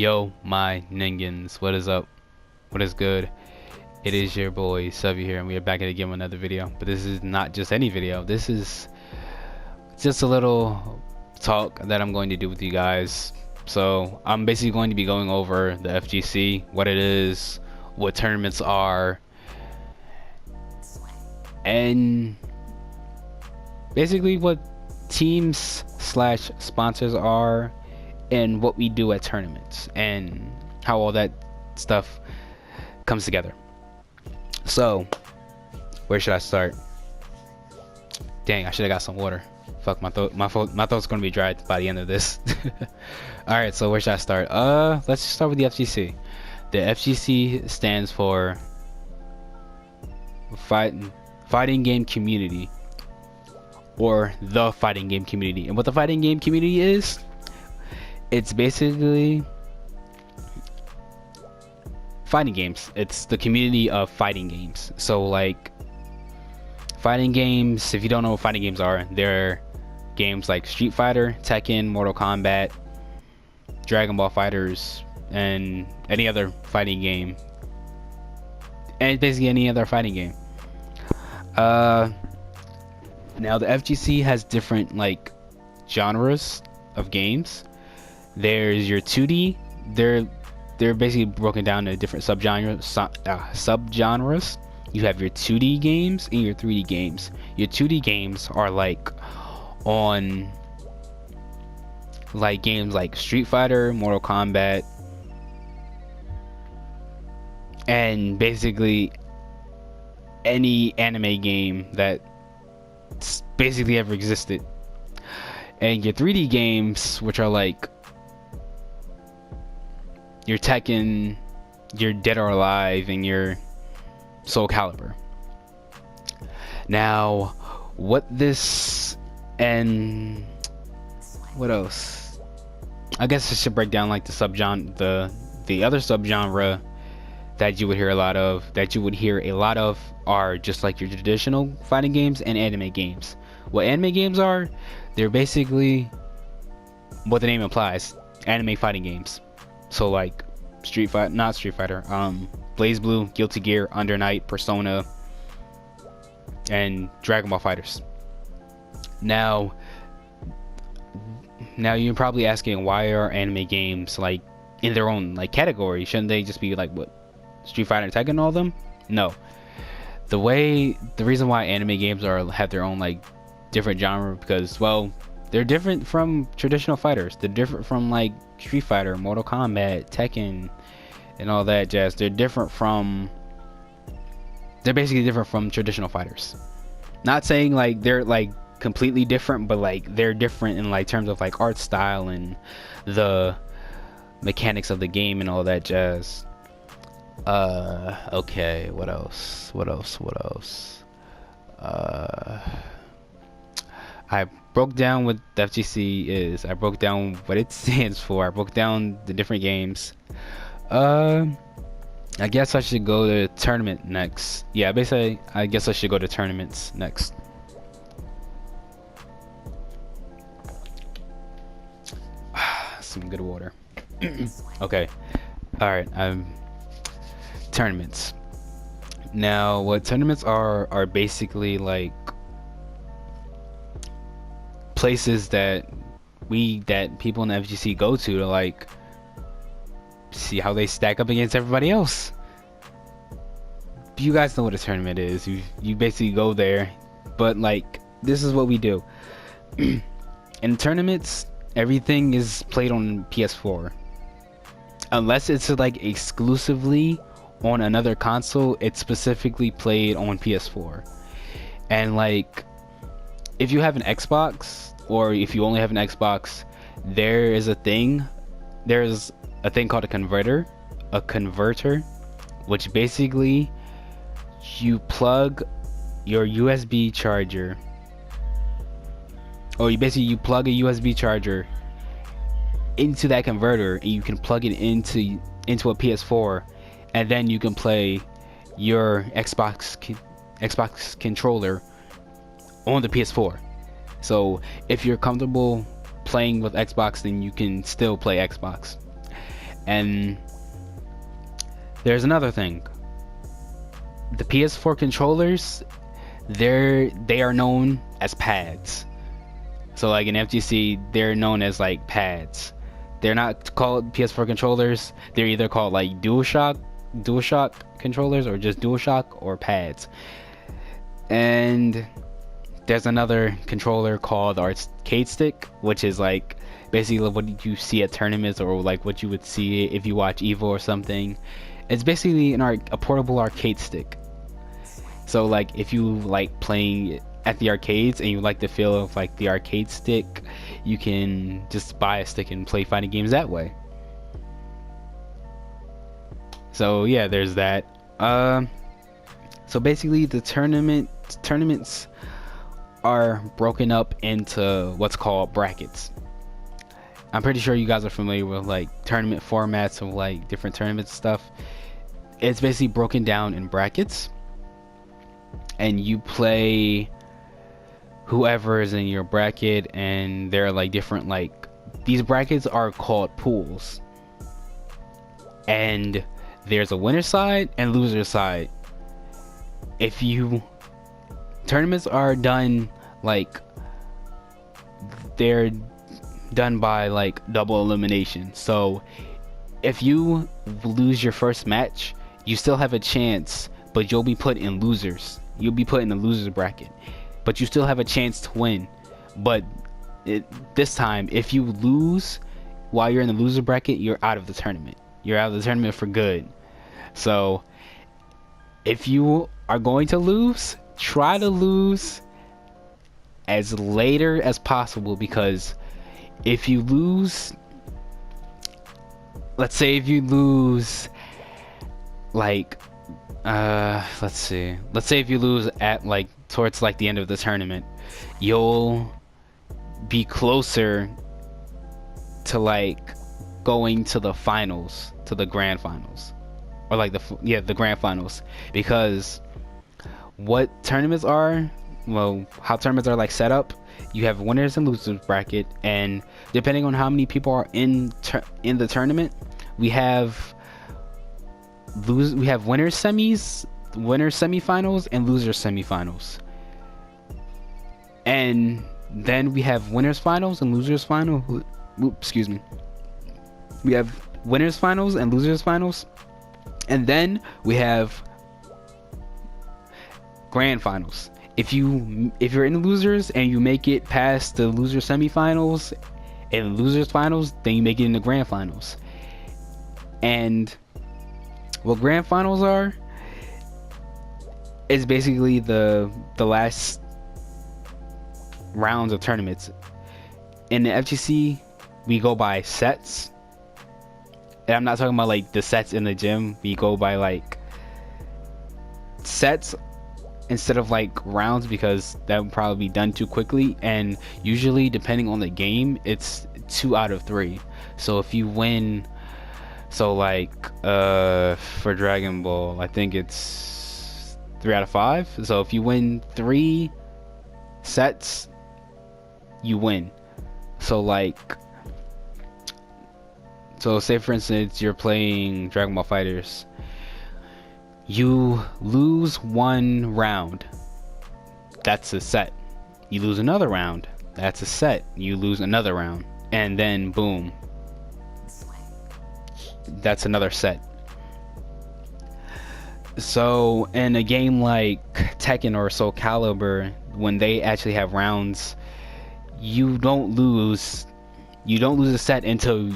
Yo, my ningens, what is up? What is good? It is your boy Subby here, and we are back at it again with another video. But this is not just any video. This is just a little talk that I'm going to do with you guys. So I'm basically going to be going over the FGC, what it is, what tournaments are, and basically what teams slash sponsors are, and what we do at tournaments, and how all that stuff comes together. So where should I start? Dang, I should have got some water. Fuck, my throat's gonna be dry by the end of this. All right, so where should I start? Let's just start with the FGC. The FGC stands for Fighting Game Community, or the Fighting Game Community. And what the Fighting Game Community is, it's basically fighting games. It's the community of fighting games. So like fighting games, if you don't know what fighting games are, they're games like Street Fighter, Tekken, Mortal Kombat, Dragon Ball Fighters, and any other fighting game. And basically any other fighting game. Now the FGC has different like genres of games. There's your 2D. They're basically broken down into different subgenres. You have your 2D games and your 3D games. Your 2D games are like on like games like Street Fighter, Mortal Kombat, and basically any anime game that basically ever existed. And your 3D games, which are like your Tekken, your Dead or Alive, and your Soul Calibur. Now, what this and what else? I guess I should break down like the other subgenre that you would hear a lot of, are just like your traditional fighting games and anime games. What anime games are, they're basically what the name implies, anime fighting games. So like not Street Fighter, BlazBlue, Guilty Gear, Under Night, Persona, and Dragon Ball Fighters. Now you're probably asking, why are anime games like in their own like category? Shouldn't they just be like what Street Fighter and Tekken, all of them? No. The reason why anime games have their own like different genre, because well, they're different from traditional fighters. They're different from like Street Fighter, Mortal Kombat, Tekken, and all that jazz. They're basically different from traditional fighters. Not saying like they're like completely different, but like they're different in like terms of like art style and the mechanics of the game and all that jazz. Okay, what else? I broke down what the FGC is. I broke down what it stands for. I broke down the different games. I guess I should go to tournament next. Yeah, basically, I guess I should go to tournaments next. Some good water. Okay. Alright, tournaments. Now, what tournaments are basically like places that people in the FGC go to like see how they stack up against everybody else. You guys know what a tournament is. You basically go there, but like this is what we do. In tournaments, everything is played on PS4 unless it's like exclusively on another console. It's specifically played on PS4. And like if you have an Xbox, or if you only have an Xbox, there's a thing called a converter, which basically you plug your USB charger, or you plug a USB charger into that converter, and you can plug it into a PS4, and then you can play your Xbox controller on the PS4. So if you're comfortable playing with Xbox, then you can still play Xbox. And there's another thing. The PS4 controllers, they are known as pads. So like in FGC, they're known as like pads. They're not called PS4 controllers. They're either called like DualShock controllers, or just DualShock, or pads. And there's another controller called arcade stick, which is like basically what you see at tournaments, or like what you would see if you watch Evo or something. It's basically a portable arcade stick. So like if you like playing at the arcades and you like the feel of like the arcade stick, you can just buy a stick and play fighting games that way. So yeah, there's that. So basically the tournaments are broken up into what's called brackets. I'm pretty sure you guys are familiar with like tournament formats of like different tournaments and stuff. It's basically broken down in brackets, and you play whoever is in your bracket, and they're like different, like these brackets are called pools, and there's a winner side and loser side. If you tournaments are done like they're done by like double elimination. So if you lose your first match, you still have a chance, but you'll be put in losers. You'll be put in the losers bracket, but you still have a chance to win. But this time, if you lose while you're in the loser bracket, you're out of the tournament. You're out of the tournament for good. So if you are going to lose, try to lose as later as possible, because if you lose, let's say if you lose like let's say if you lose at like towards like the end of the tournament, you'll be closer to like going to the finals, to the grand finals, or like the grand finals. Because what tournaments are, well, how tournaments are like set up, you have winners and losers bracket, and depending on how many people are in the tournament, we have winners semifinals and losers semifinals, and then we have winners finals and losers final. Excuse me. We have winners finals and losers finals, and then we have grand finals. If you're in the losers and you make it past the loser semifinals and losers finals, then you make it in the grand finals. And what grand finals are is basically the last rounds of tournaments. In the FGC, we go by sets, and I'm not talking about like the sets in the gym. We go by like sets instead of like rounds, because that would probably be done too quickly, and usually depending on the game, it's 2 out of 3. So if you win, so like for Dragon Ball, I think it's 3 out of 5. So if you win 3 sets, you win. So say for instance you're playing Dragon Ball FighterZ, you lose 1 round, that's a set. You lose another round, that's a set. You lose another round, and then boom, that's another set. So in a game like Tekken or Soul Calibur, when they actually have rounds, you don't lose a set until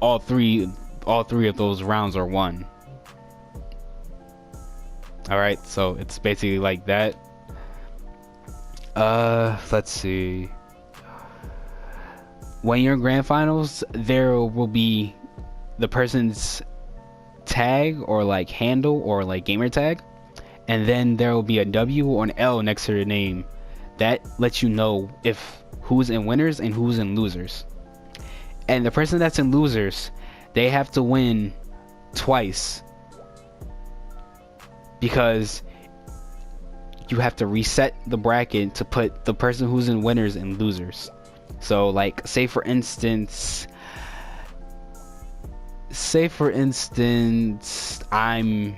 all three of those rounds are won. Alright, so it's basically like that. Let's see. When you're in grand finals, there will be the person's tag, or like handle, or like gamer tag, and then there will be a W or an L next to their name. That lets you know if who's in winners and who's in losers. And the person that's in losers, they have to win twice, because you have to reset the bracket to put the person who's in winners and losers. So like say for instance say for instance I'm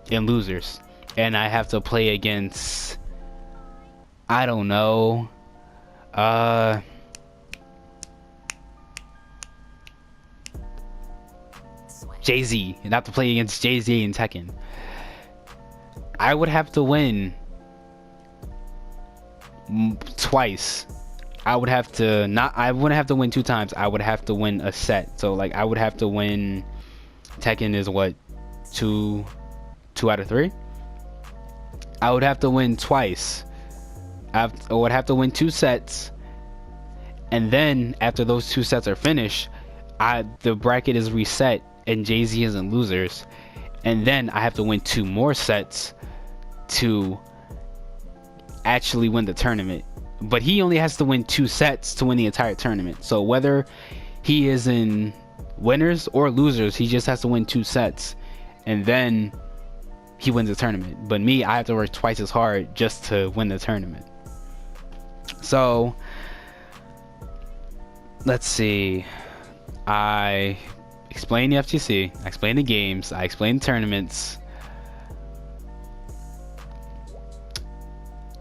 in losers and I have to play against, I don't know, Jay-Z, and have to play against Jay-Z and Tekken. I would have to win twice. I would have to not. I wouldn't have to win 2 times. I would have to win a set. So like I would have to win. Tekken is what, two out of 3. I would have to win twice. I would have to win 2 sets, and then after those 2 sets are finished, the bracket is reset and Jay-Z is in losers, and then I have to win 2 more sets to actually win the tournament. But he only has to win 2 sets to win the entire tournament. So whether he is in winners or losers, he just has to win 2 sets, and then he wins the tournament. But me, I have to work twice as hard just to win the tournament. So let's see. I explained the FGC, I explained the games, I explained tournaments.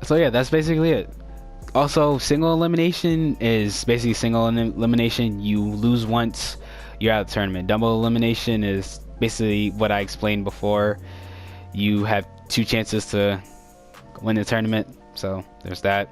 So yeah, that's basically it. Also, single elimination is basically single elimination. You lose once, you're out of the tournament. Double elimination is basically what I explained before. You have 2 chances to win the tournament. So there's that.